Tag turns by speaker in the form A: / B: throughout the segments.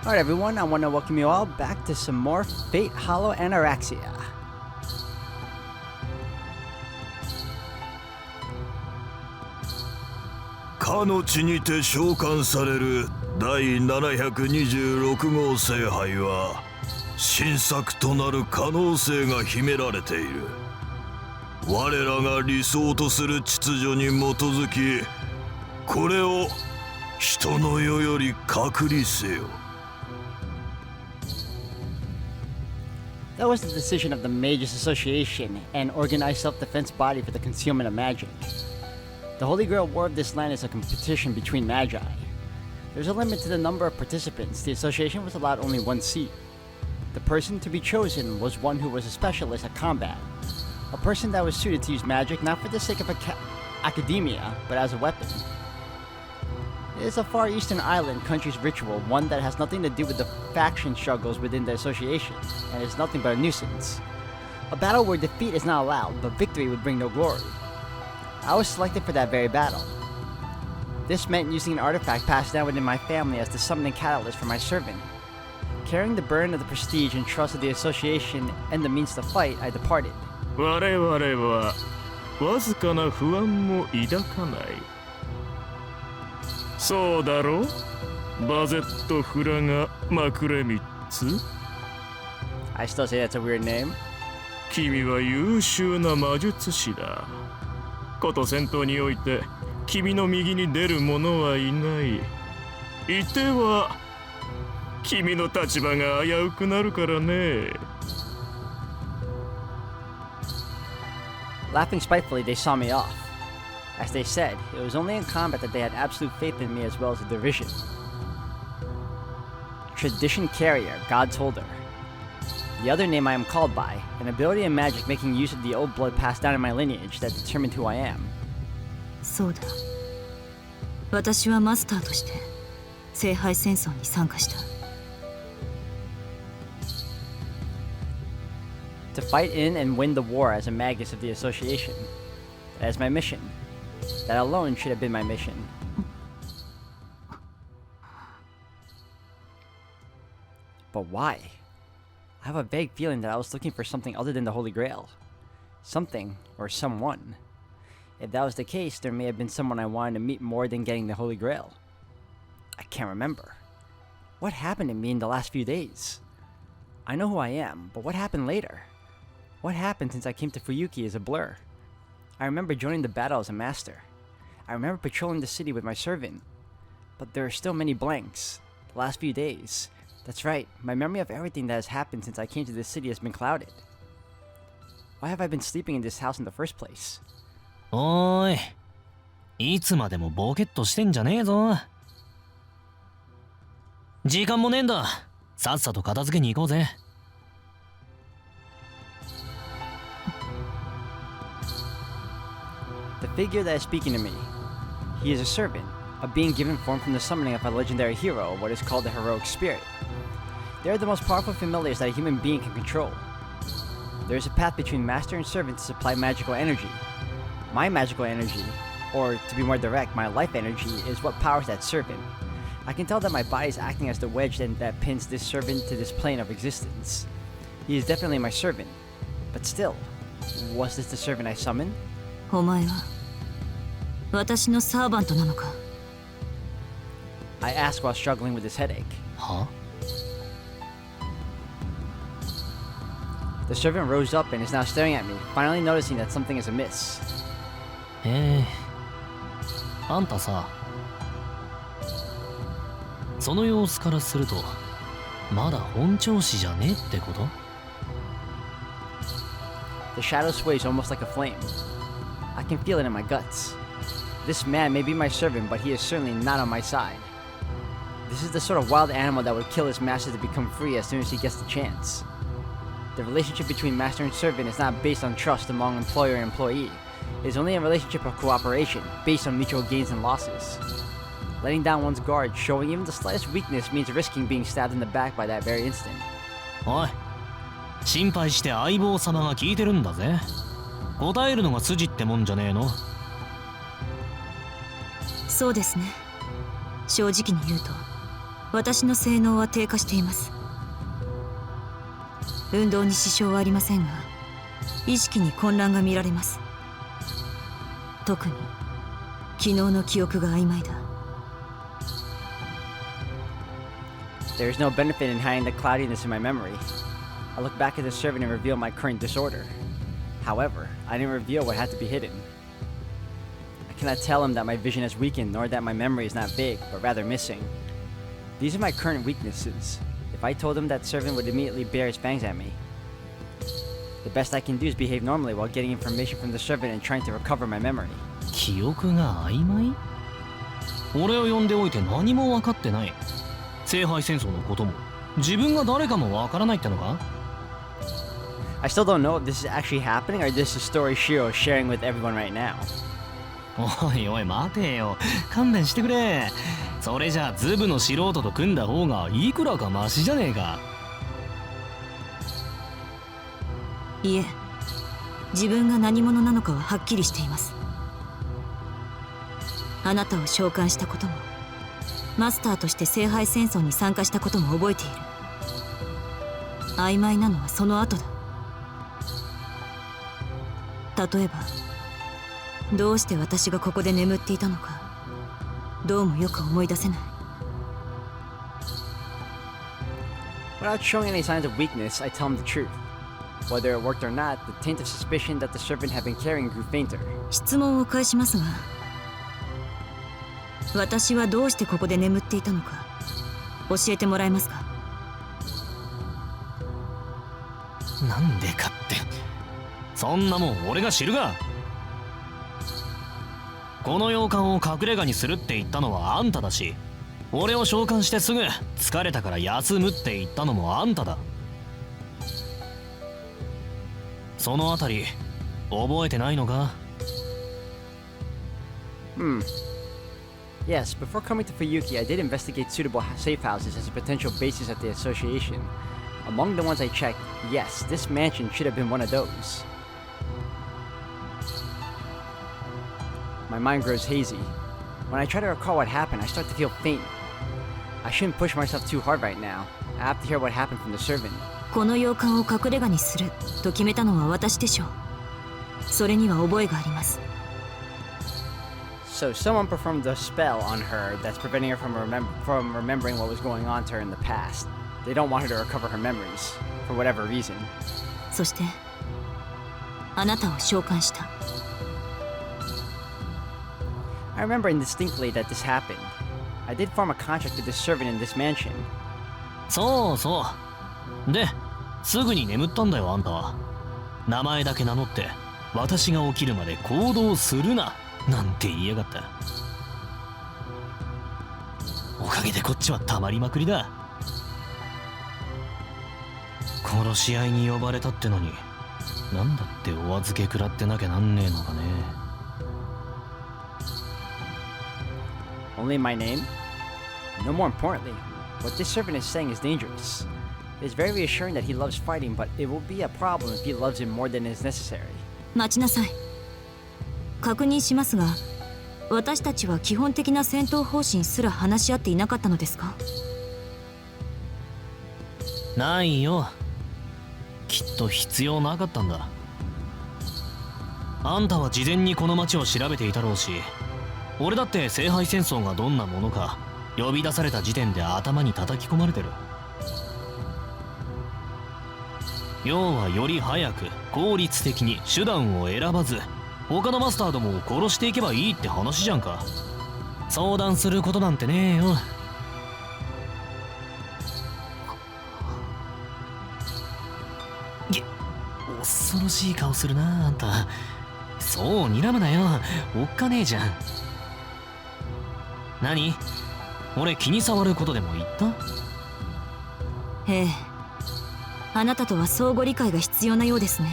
A: Alright everyone, I want to welcome you all back to some more Fate Hollow Ataraxia.
B: かの地にて召喚される第726号聖杯は新作となる可能性が秘められている。我らが理想とする秩序に基づき、これを人の世より隔離せよ。
A: That was the decision of the Mages Association, an organized self-defense body for the concealment of magic. The Holy Grail War of this land is a competition between magi. There's a limit to the number of participants. The association was allowed only one seat. The person to be chosen was one who was a specialist at combat. A person that was suited to use magic not for the sake of academia, but as a weapon. It is a Far Eastern island country's ritual, one that has nothing to do with the faction struggles within the association, and is nothing but a nuisance. A battle where defeat is not allowed, but victory would bring no glory. I was selected for that very battle. This meant using an artifact passed down within my family as the summoning catalyst for my servant. Carrying the burden of the prestige and trust of the association and the means to fight, I departed.
C: 我々はわずかな不安も抱かない。そうだろう？バゼット・フラガ・マクレミッツ。
A: I still say that's a weird name.
C: 君は優秀な魔術師だ。こと戦闘において君の右に出る者はいない。いては君の立場が危うくなるからね。
A: Laughing spitefully, they saw me off. As they said, it was only in combat that they had absolute faith in me as well as a division. Tradition Carrier, God's Holder. The other name I am called by, an ability in magic making use of the old blood passed down in my lineage that determined who I am.
D: そうだ。私はマスターとして聖杯戦争に参加した。
A: To fight in and win the war as a magus of the association. That is my mission. That alone should have been my mission. But why? I have a vague feeling that I was looking for something other than the Holy Grail. Something, or someone. If that was the case, there may have been someone I wanted to meet more than getting the Holy Grail. I can't remember. What happened to me in the last few days? I know who I am, but what happened later? What happened since I came to Fuyuki is a blur. I remember joining the battle as a master. I remember patrolling the city with my servant. But there are still many blanks. The last few days. That's right, my memory of everything that has happened since I came to this city has been clouded. Why have I been sleeping in this house in the first place?
E: おーい、いつまでもボケっとしてんじゃねえぞ。時間もねえんだ。さっさと片付けに行こうぜ。
A: The figure that is speaking to me. He is a servant, a being given form from the summoning of a legendary hero, what is called the heroic spirit. They are the most powerful familiars that a human being can control. There is a path between master and servant to supply magical energy. My magical energy, or to be more direct, my life energy, is what powers that servant. I can tell that my body is acting as the wedge that pins this servant to this plane of existence. He is definitely my servant. But still, was this the servant I summoned?
D: お前は私のサーバントなのか？
A: I asked while struggling with this headache.
E: は？
A: The servant rose up and is now staring at me, finally noticing that something is amiss.
E: あんたさ、その様子からするとまだ本調子じゃねえってこと？
A: The shadow sways almost like a flame. I can feel it in my guts. This man may be my servant, but he is certainly not on my side. This is the sort of wild animal that would kill his master to become free as soon as he gets the chance. The relationship between master and servant is not based on trust among employer and employee. It is only a relationship of cooperation, based on mutual gains and losses. Letting down one's guard, showing even the slightest weakness, means risking being stabbed in the back by that very instant.
E: おい、心配して相棒様が聞いてるんだぜ。答えるのが筋ってもんじゃねえの？
D: そうですね。正直に言うと私の性能は低下しています。運動に支障はありませんが、意識に混乱が見られます。特に昨日の記憶が曖昧だ。
A: There is no benefit in hiding the cloudiness in my memory. I look back at the servant and reveal my current disorder. However, I didn't reveal what had to be hidden. I cannot tell him that my vision has weakened, nor that my memory is not vague, but rather missing. These are my current weaknesses. If I told him, that servant would immediately bare his fangs at me. The best I can do is behave normally while getting information from the servant and trying to recover my memory.
E: 記憶が曖昧？俺を呼んでおいて何も分かってない。聖杯戦争のことも自分が誰かも分からないってのか？
A: I still don't know if this is actually happening or this is a story Shiro is sharing with everyone right now.
E: おいおい待てよ、勘弁してくれ。それじゃあズブの素人と組んだ方がいくらかマシじゃねえか。
D: いえ、自分が何者なのかははっきりしています。あなたを召喚したことも、マスターとして聖杯戦争に参加したことも覚えている。曖昧なのはその後だ。例えば、どうして私がここで眠っていたのか、どうもよく思い出せない。
A: Without showing any signs of weakness, I tell him the truth. Whether it worked or not, the taint of suspicion that the servant had been carrying grew fainter.
D: 質問を返しますが、私はどうしてここで眠っていたのか教えてもらえますか？
E: なんでかって、そんなもん俺が知るが。この洋館を隠れ家にするって言ったのはあんただし、俺を召喚してすぐ疲れたから休むって言ったのもあんただ。そのあたり覚えてないのか？
A: Yes, before coming to Fuyuki, I did investigate suitable safe houses as a potential basis at the association. Among the ones I checked, yes, this mansion should have been one of those. My mind grows hazy. When I try to recall what happened, I start to feel faint. I shouldn't push myself too hard right now. I have to hear what happened from the servant.
D: この洋館を隠れ家にすると決めたのは私でしょう。それには覚えがあります。
A: So someone performed a spell on her that's preventing her from remembering what was going on to her in the past. They don't want her to recover her memories, for whatever reason.
D: そしてあなたを召喚した。
A: I remember indistinctly that this happened. I did form a contract with this servant in this mansion.
E: そうそう。で、すぐに眠ったんだよあんたは。名前だけ名乗って私が起きるまで行動するななんて言いやがった。おかげでこっちはたまりまくりだ。殺し合いに呼ばれたってのに、なんだってお預け食らってなきゃなんねえのかね。
A: Only my name? No, more importantly, what this servant is saying is dangerous. It is very reassuring that he loves fighting, but it will be a problem if he loves it more than is necessary.
D: 待ちなさい。確認しますが、私たちは基本的な戦闘方針すら話し合っていなかったのですか？
E: ないよ。きっと必要なかったんだ。あんたは事前にこの町を調べていたろうし、俺だって聖杯戦争がどんなものか呼び出された時点で頭に叩き込まれてる。要はより早く効率的に手段を選ばず他のマスターどもを殺していけばいいって話じゃんか。相談することなんてねえよ。恐ろしい顔するなあんた。そう睨むなよ、おっかねえじゃん。何？俺気に障ることでも言った？
D: ええ、あなたとは相互理解が必要なようですね。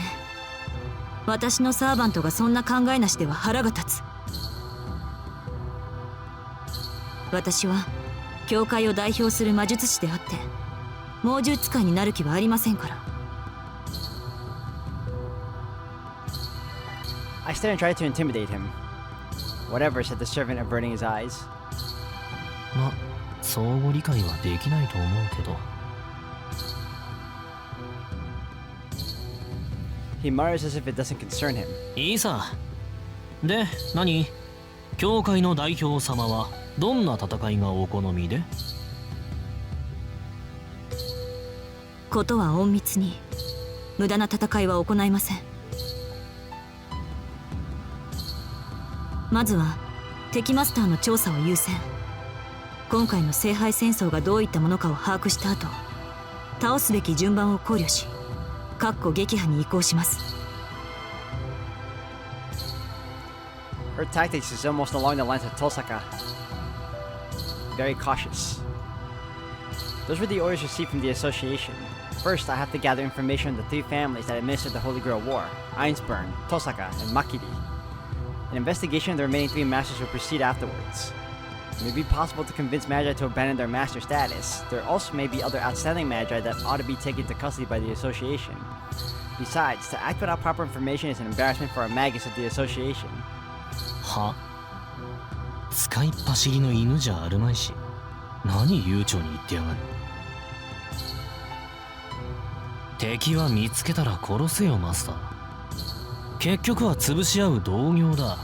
D: 私のサーバントがそんな考えなしでは腹が立つ。私は教会を代表する魔術師であって猛獣使いになる気はありませんから。
A: I stood and tried to intimidate him. Whatever, said the servant, averting his eyes.
E: ま、相互理解はできないと思うけど。
A: He mutters as if it doesn't concern him.
E: いいさ。で、何？教会の代表様はどんな戦いがお好みで？
D: ことは隠密に、無駄な戦いは行いません。まずは敵マスターの調査を優先。今回の聖杯戦争がどういったものかを把握した後、倒すべき順番を考慮し、撃破に移行します。
A: Her tactics is almost along the lines of Tosaka. Very cautious. Those were the orders received from the association. First, I have to gather information on the three families that administered the Holy Grail War: Einsburn, Tosaka, and Makiri. An investigation of the remaining three masters will proceed afterwards. It may be possible to convince Magi to abandon their master status. There also may be other outstanding Magi that ought to be taken into custody by the association. Besides, to act without proper information is an embarrassment for our Magus of the association.
E: は？使いっ走りの犬じゃあるまいし、何悠長に言ってやがる。敵は見つけたら殺せよマスター。結局は潰し合う同業だ。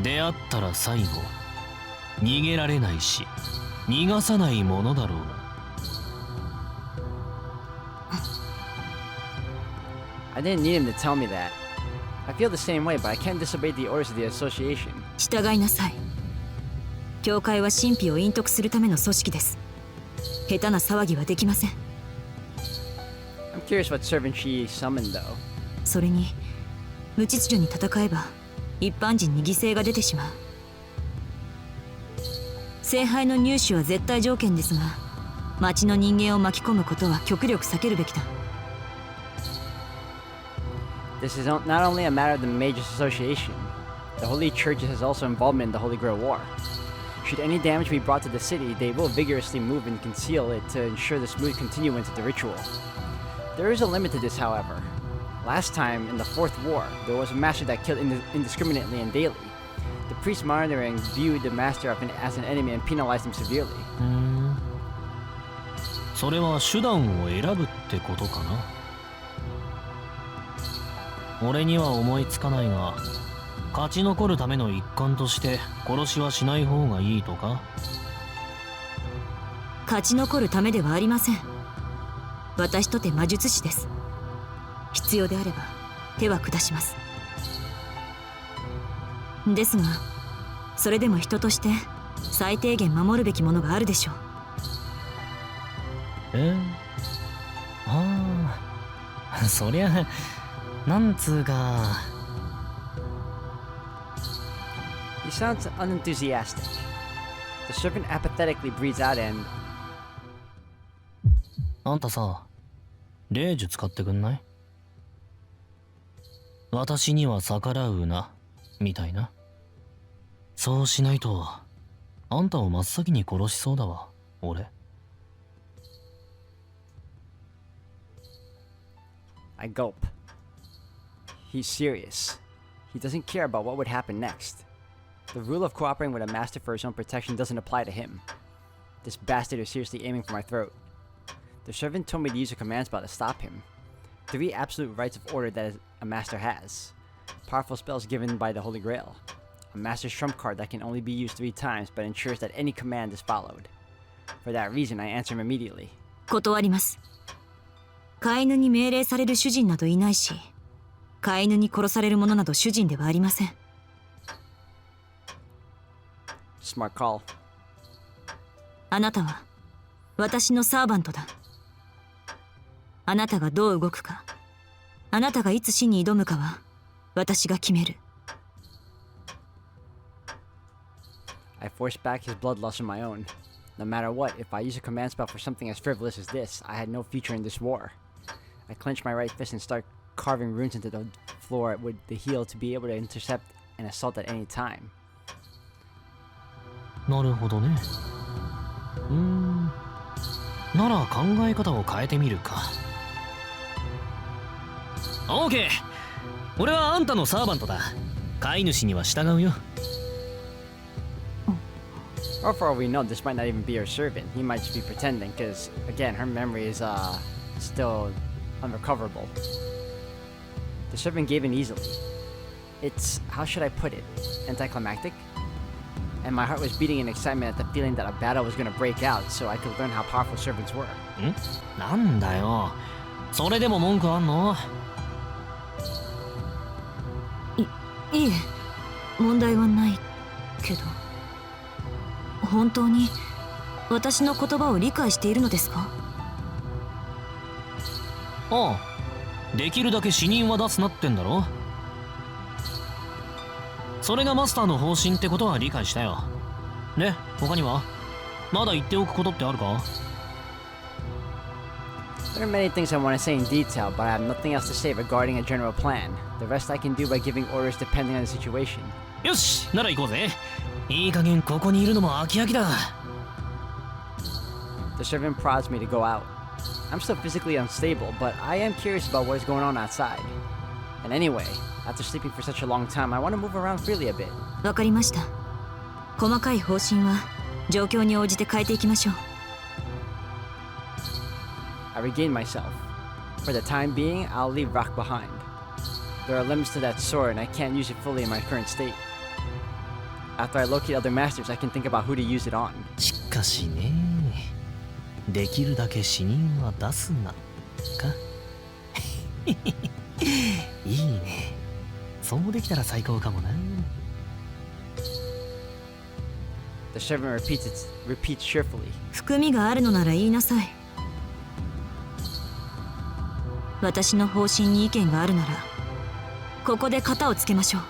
E: 出会ったら最後逃げられないし逃がさないものだろうが。
A: I didn't need him to tell me that. I feel the same way, but I can't disobey the orders of the association.
D: 従いなさい。教会は神秘を隠匿するための組織です。下手な騒ぎはできません。
A: I'm curious what servant she summoned, though.
D: それに無秩序に戦えば一般人に犠牲が出てしまう。聖杯の入手は絶対条件ですが、町の人間を巻き込むことは極力避けるべきだ。
A: This is not only a matter of the Magus Association. The Holy Church has also involvement in the Holy Grail War. Should any damage be brought to the city, they will vigorously move and conceal it to ensure the smooth continuance of the ritual. There is a limit to this, however. Last time, in the Fourth War, there was a master that killed indiscriminately and daily. The priest monitoring viewed the master as an enemy and penalized him severely.
E: それは手段を選ぶってことかな。俺には思いつかないが、勝ち残るための一環として殺しはしない方がいいとか。
D: 勝ち残るためではありません。私とて魔術師です。必要であれば手は下します。ですが、それでも人として最低限守るべきものがあるでしょう。
E: ああ、そりゃなんつうか。
A: He sounds unenthusiastic. The servant apathetically breathes out and...
E: あんたさ、霊術使ってくんない？私には逆らうな、みたいな。そうしないと、あんたを真っ先に殺しそうだわ、俺。
A: I gulp. He's serious. He doesn't care about what would happen next. The rule of cooperating with a master for his own protection doesn't apply to him. This bastard is seriously aiming for my throat. The servant told me to use a command spell to stop him. 3 absolute rights of order that a master has. Powerful spells given by the Holy Grail. A master's trump card that can only be used 3 times but ensures that any command is followed. For that reason, I answer him immediately.
D: 断ります。飼い犬に命令される主人などいないし、飼い犬に殺される者など主人ではありません。
A: Smart call.
D: あなたは私のサーバントだ。あなたがどう動くか、あなたがいつ死に挑むかは私が決める。
A: I forced back his bloodlust on my own. No matter what, if I use a command spell for something as frivolous as this, I had no future in this war. I clench my right fist and start carving runes into the floor with the heel to be able to intercept an assault at any time.
E: なるほどね。なら考え方を変えてみるか。オーケー。俺はあんたのサーバントだ。飼い主には従うよ。
A: Or for all we know, this might not even be her servant. He might just be pretending, because, again, her memory is, still unrecoverable. The servant gave in easily. It's, how should I put it, anticlimactic? And my heart was beating in excitement at the feeling that a battle was going to break out, so I could learn how powerful servants were.
E: なんだよ。それでも文句あんの？
D: いえ、問題はないけど、本当に私の言葉を理解しているのですか？
E: ああ、できるだけ死人は出すなってんだろ。それがマスターの方針ってことは理解したよ。で、他にはまだ言っておくことってあるか？
A: There are many things I want to say in detail, but I have nothing else to say regarding a general plan. The rest I can do by giving orders depending on the situation.
E: よし、なら行こうぜ。いい加減ここにいるのも飽き飽きだ。
A: The servant prods me to go out. I'm still physically unstable, but I am curious about what is going on outside. And anyway, after sleeping for such a long time, I want to move around freely a bit.
D: わかりました。細かい方針は状況に応じて変えていきましょう。
A: I regain myself. For the time being, I'll leave rock behind. There are limits to that sword, and I can't use it fully in my current state. After I locate other masters, I can think about who to use it on.
E: しかしね、できるだけ死人は出すなか。いいね。そうできたら最高かもな。
A: The servant repeats cheerfully.
D: 含みがあるのなら言いなさい。私の方針に意見があるならここで型をつけましょう。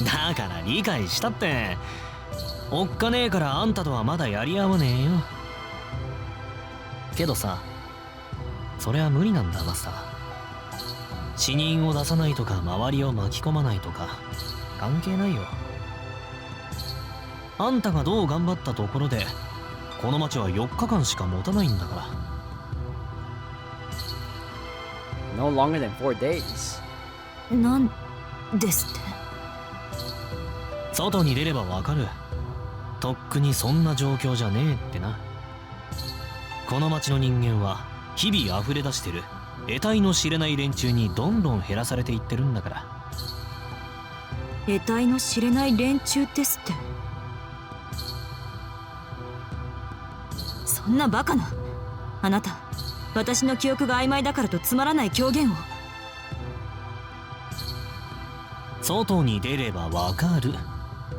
E: だから理解したって。おっかねえからあんたとはまだやり合わねえよ。けどさ、それは無理なんだマスター。死人を出さないとか周りを巻き込まないとか関係ないよ。あんたがどう頑張ったところでこの町は4日間しか持たないんだから。
A: No longer than 4 days.
D: なんですって？
E: 外に出ればわかる。とっくにそんな状況じゃねえってな。この町の人間は日々溢れ出してる得体の知れない連中にどんどん減らされていってるんだから。
D: 得体の知れない連中ですって？そんなバカな。あなた、私の記憶が曖昧だからとつまらない狂言を。
E: 外に出ればわかる。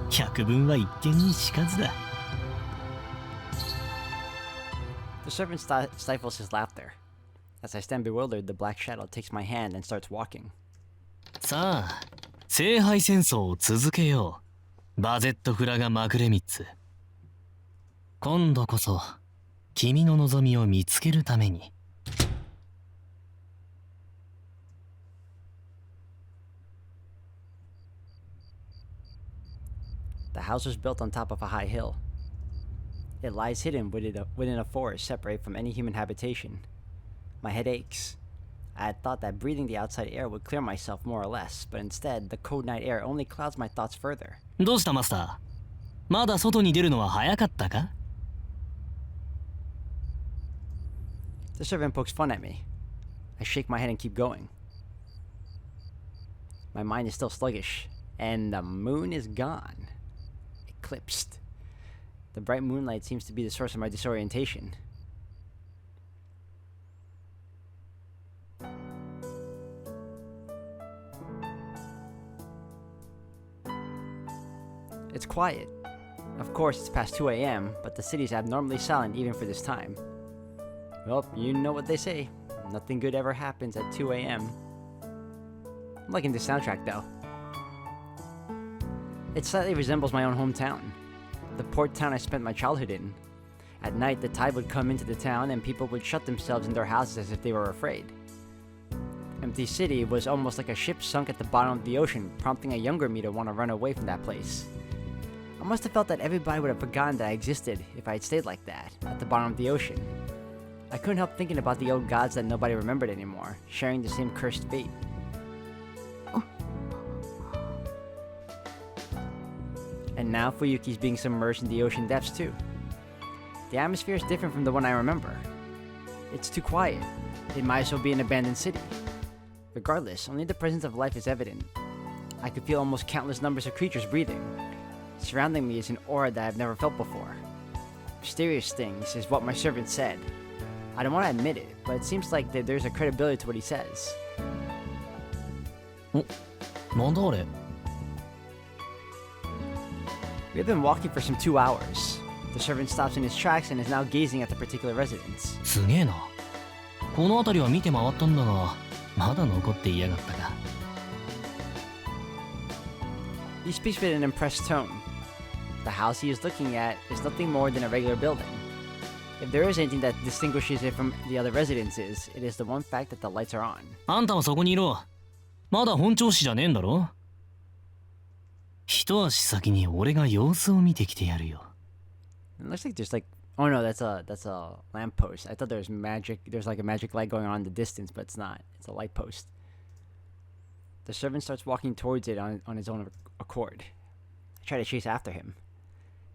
E: 百聞は一見にしかずだ。
A: The servant stifles his laughter. As I stand bewildered, the black shadow takes my hand and starts walking.
E: さあ、聖杯戦争を続けよう。バゼットフラガマクレミッツ。今度こそ君の望みを見つけるために。
A: The house was built on top of a high hill. It lies hidden within a forest separate from any human habitation. My head aches. I had thought that breathing the outside air would clear myself more or less, but instead, the cold night air only clouds my thoughts further.
E: どうしたマスター？まだ外に出るのは早かったか？
A: The servant pokes fun at me. I shake my head and keep going. My mind is still sluggish, and the moon is gone. Eclipsed. The bright moonlight seems to be the source of my disorientation. It's quiet. Of course, it's past 2 a.m., but the city's abnormally silent even for this time. Well, you know what they say. Nothing good ever happens at 2 a.m. I'm liking this soundtrack, though. It slightly resembles my own hometown. The port town I spent my childhood in. At night, the tide would come into the town and people would shut themselves in their houses as if they were afraid. Empty City was almost like a ship sunk at the bottom of the ocean, prompting a younger me to want to run away from that place. I must have felt that everybody would have forgotten that I existed if I had stayed like that, at the bottom of the ocean. I couldn't help thinking about the old gods that nobody remembered anymore, sharing the same cursed fate. And now Fuyuki's being submerged in the ocean depths too. The atmosphere is different from the one I remember. It's too quiet. It might as well be an abandoned city. Regardless, only the presence of life is evident. I could feel almost countless numbers of creatures breathing. Surrounding me is an aura that I've never felt before. Mysterious things is what my servant said. I don't want to admit it, but it seems like there's a credibility to what he says.
E: なんだあれ
A: We have been walking for some 2 hours. The servant stops in his tracks and is now gazing at the particular residence.
E: すげえな。この辺りは見て回ったんだが、まだ残っていやがったか。
A: He speaks with an impressed tone. The house he is looking at is nothing more than a regular building. If there is anything that distinguishes it from the other residences, it is the one fact that the lights are on.
E: あんたはそこにいろ。まだ本調子じゃねえんだろ。一足先に俺が様子を見てきてやるよ。
A: It looks like there's like, oh no, that's a lamppost. I thought there was magic. There's like a magic light going on in the distance, but it's not. It's a light post. The servant starts walking towards it on his own accord. I try to chase after him.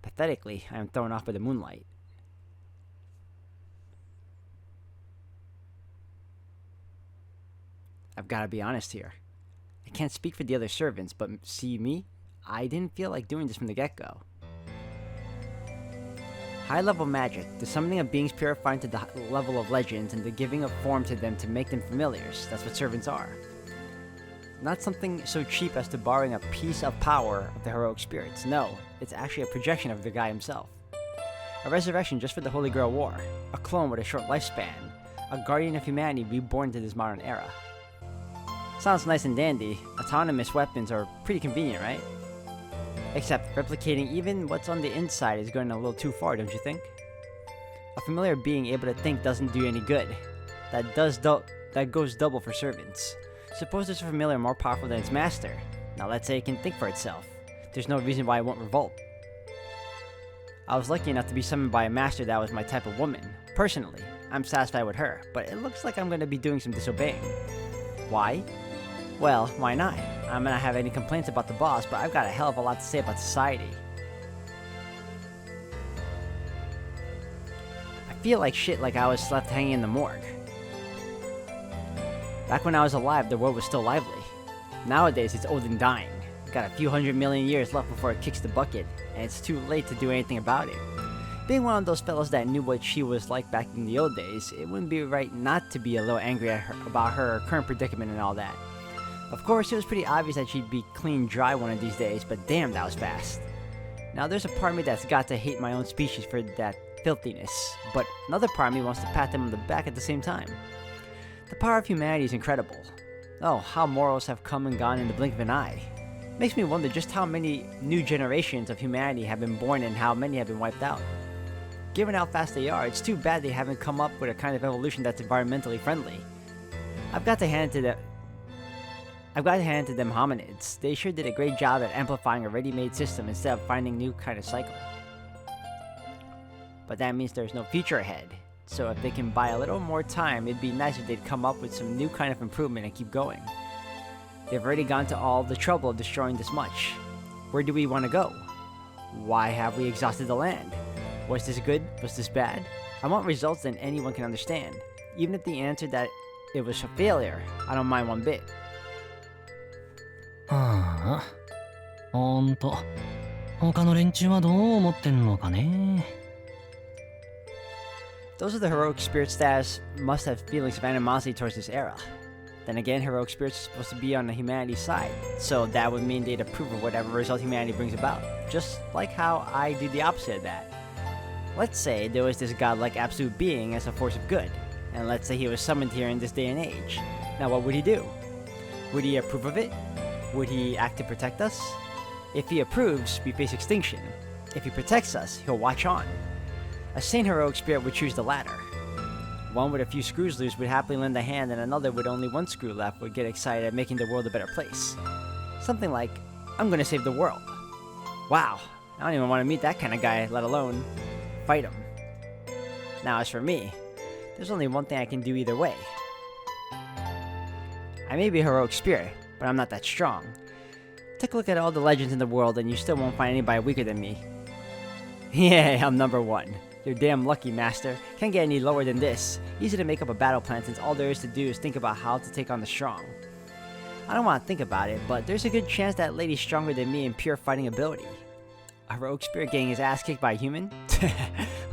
A: Pathetically, I am thrown off by the moonlight. I've got to be honest here. I can't speak for the other servants, but see me? I didn't feel like doing this from the get-go. High-level magic, the summoning of beings purifying to the level of legends and the giving of form to them to make them familiars. That's what servants are. Not something so cheap as to borrowing a piece of power of the heroic spirits. No, it's actually a projection of the guy himself. A resurrection just for the Holy Grail War. A clone with a short lifespan. A guardian of humanity reborn to this modern era. Sounds nice and dandy. Autonomous weapons are pretty convenient, right? Except replicating even what's on the inside is going a little too far, don't you think? A familiar being able to think doesn't do any good. That goes double for servants. Suppose there's a familiar more powerful than its master. Now let's say it can think for itself. There's no reason why it won't revolt. I was lucky enough to be summoned by a master that was my type of woman. Personally, I'm satisfied with her, but it looks like I'm going to be doing some disobeying. Why? Well, why not? I'm not have any complaints about the boss, but I've got a hell of a lot to say about society. I feel like shit like I was left hanging in the morgue. Back when I was alive, the world was still lively. Nowadays, it's old and dying. Got a few 100 million years left before it kicks the bucket, and it's too late to do anything about it. Being one of those fellows that knew what she was like back in the old days, it wouldn't be right not to be a little angry at her about her current predicament and all that. Of course, it was pretty obvious that she'd be clean dry one of these days, but damn, that was fast. Now, there's a part of me that's got to hate my own species for that filthiness, but another part of me wants to pat them on the back at the same time. The power of humanity is incredible. Oh, how morals have come and gone in the blink of an eye. Makes me wonder just how many new generations of humanity have been born and how many have been wiped out. Given how fast they are, it's too bad they haven't come up with a kind of evolution that's environmentally friendly. I've got to hand it to them hominids. They sure did a great job at amplifying a ready-made system instead of finding new kind of cycle. But that means there's no future ahead. So if they can buy a little more time, it'd be nice if they'd come up with some new kind of improvement and keep going. They've already gone to all the trouble of destroying this much. Where do we want to go? Why have we exhausted the land? Was this good? Was this bad? I want results that anyone can understand. Even if the answer that it was a failure, I don't mind one bit.
E: はあ、ほんと。他の連中はどう思ってんのかね。
A: Those are the heroic spirit status must have feelings of animosity towards this era. Then again, heroic spirits are supposed to be on the humanity's side, so that would mean they'd approve of whatever result humanity brings about, just like how I do the opposite of that. Let's say there was this godlike absolute being as a force of good, and let's say he was summoned here in this day and age. Now what would he do? Would he approve of it? Would he act to protect us? If he approves, we face extinction. If he protects us, he'll watch on. A sane heroic spirit would choose the latter. One with a few screws loose would happily lend a hand, and another with only one screw left would get excited at making the world a better place. Something like, I'm gonna save the world. Wow, I don't even want to meet that kind of guy, let alone fight him. Now as for me, there's only one thing I can do either way. I may be a heroic spirit, but I'm not that strong. Take a look at all the legends in the world and you still won't find anybody weaker than me. Yeah, I'm number 1. You're damn lucky, Master. Can't get any lower than this. Easy to make up a battle plan since all there is to do is think about how to take on the strong. I don't want to think about it, but there's a good chance that lady's stronger than me in pure fighting ability. A rogue spirit getting his ass kicked by a human?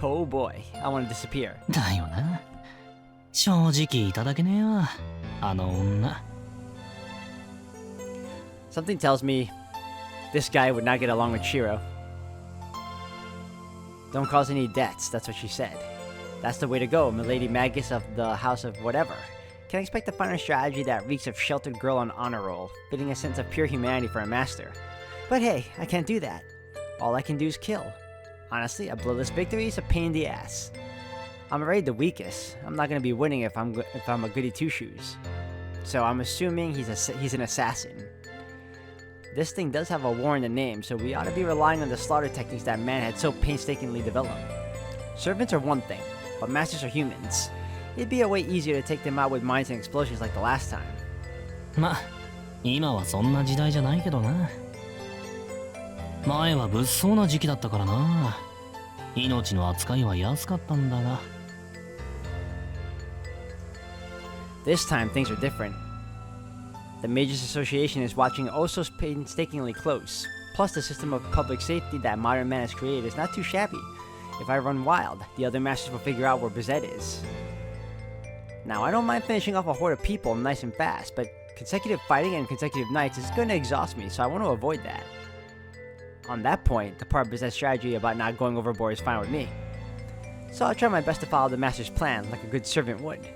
A: Oh boy, I want to disappear.
E: だよな。正直いただけねえわ、あの女。
A: Something tells me this guy would not get along with Shiro. Don't cause any debts, that's what she said. That's the way to go, Milady Magus of the House of Whatever. Can I expect to find a strategy that reeks of sheltered girl on honor roll, fitting a sense of pure humanity for a master? But hey, I can't do that. All I can do is kill. Honestly, a bloodless victory is a pain in the ass. I'm already the weakest. I'm not gonna be winning if I'm a goody two-shoes. So I'm assuming he's an assassin. This thing does have a war in the name, so we ought to be relying on the slaughter techniques that man had so painstakingly developed. Servants are one thing, but masters are humans. It'd be a way easier to take them out with mines and explosions like the last time.
E: ま、今はそんな時代じゃないけどな。前は物騒な時期だったからな。命の扱いは安かったんだが。
A: This time, things are different. The Mages Association is watching oh so painstakingly close. Plus, the system of public safety that modern man has created is not too shabby. If I run wild, the other masters will figure out where Bazette is. Now, I don't mind finishing off a horde of people nice and fast, but consecutive fighting and consecutive nights is going to exhaust me, so I want to avoid that. On that point, the part of Bazette's strategy about not going overboard is fine with me. So I'll try my best to follow the master's plan, like a good servant would.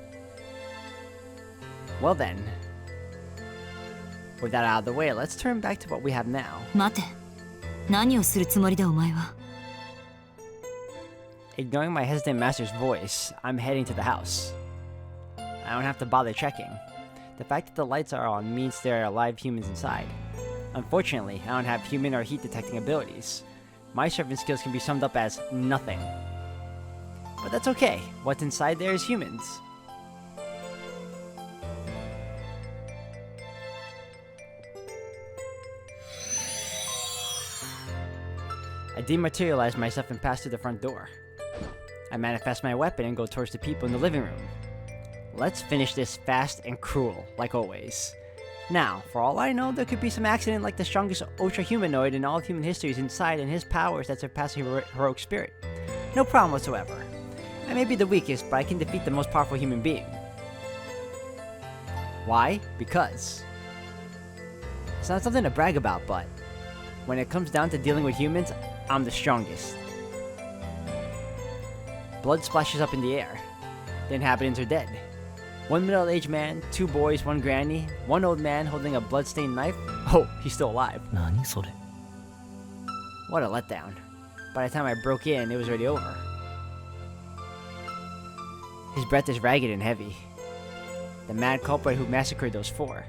A: Well then, with that out of the way, let's turn back to what we have now.
D: 待て。何をするつもりだお前は。
A: Ignoring my hesitant master's voice, I'm heading to the house. I don't have to bother checking. The fact that the lights are on means there are live humans inside. Unfortunately, I don't have human or heat detecting abilities. My servant skills can be summed up as nothing. But that's okay. What's inside there is humans. I dematerialize myself and pass through the front door. I manifest my weapon and go towards the people in the living room. Let's finish this fast and cruel, like always. Now, for all I know, there could be some accident like the strongest ultra-humanoid in all of human history is inside and his powers that surpass a heroic spirit. No problem whatsoever. I may be the weakest, but I can defeat the most powerful human being. Why? Because it's not something to brag about, but when it comes down to dealing with humans, I'm the strongest. Blood splashes up in the air. The inhabitants are dead. One middle-aged man, 2 boys, 1 granny, 1 old man holding a blood-stained knife. Oh, he's still alive.
E: 何それ。
A: What a letdown. By the time I broke in, it was already over. His breath is ragged and heavy. The mad culprit who massacred those 4.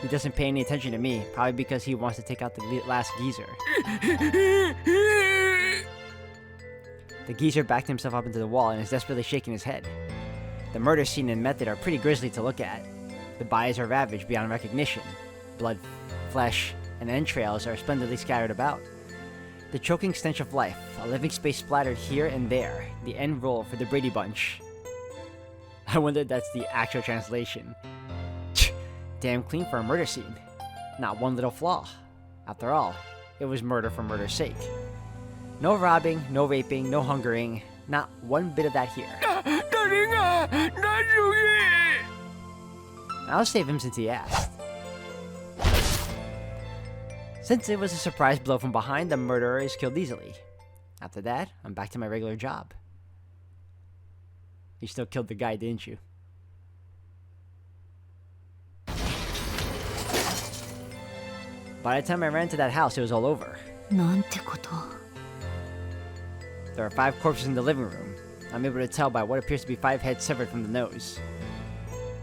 A: He doesn't pay any attention to me, probably because he wants to take out the last geezer. The geezer backed himself up into the wall and is desperately shaking his head. The murder scene and method are pretty grisly to look at. The bodies are ravaged beyond recognition. Blood, flesh, and entrails are splendidly scattered about. The choking stench of life, a living space splattered here and there, the end roll for the Brady Bunch. I wonder if that's the actual translation. Damn clean for a murder scene. Not one little flaw. After all, it was murder for murder's sake. No robbing, no raping, no hungering. Not one bit of that here. I'll save him since he asked. Since it was a surprise blow from behind, the murderer is killed easily. After that, I'm back to my regular job. You still killed the guy, didn't you? By the time I ran to that house, it was all over.
D: なんてこと。
A: There are 5 corpses in the living room. I'm able to tell by what appears to be 5 heads severed from the nose.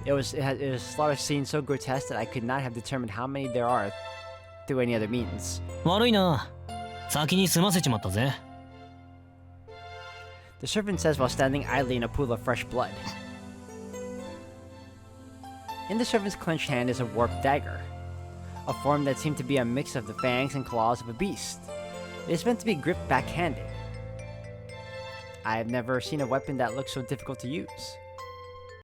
A: It was a slaughter scene so grotesque that I could not have determined how many there are through any other means.
E: 悪いな。先に済ませちまったぜ。
A: The servant says while standing idly in a pool of fresh blood. In the servant's clenched hand is a warped dagger. a form that seemed to be a mix of the fangs and claws of a beast. It is meant to be gripped backhanded. I have never seen a weapon that looks so difficult to use.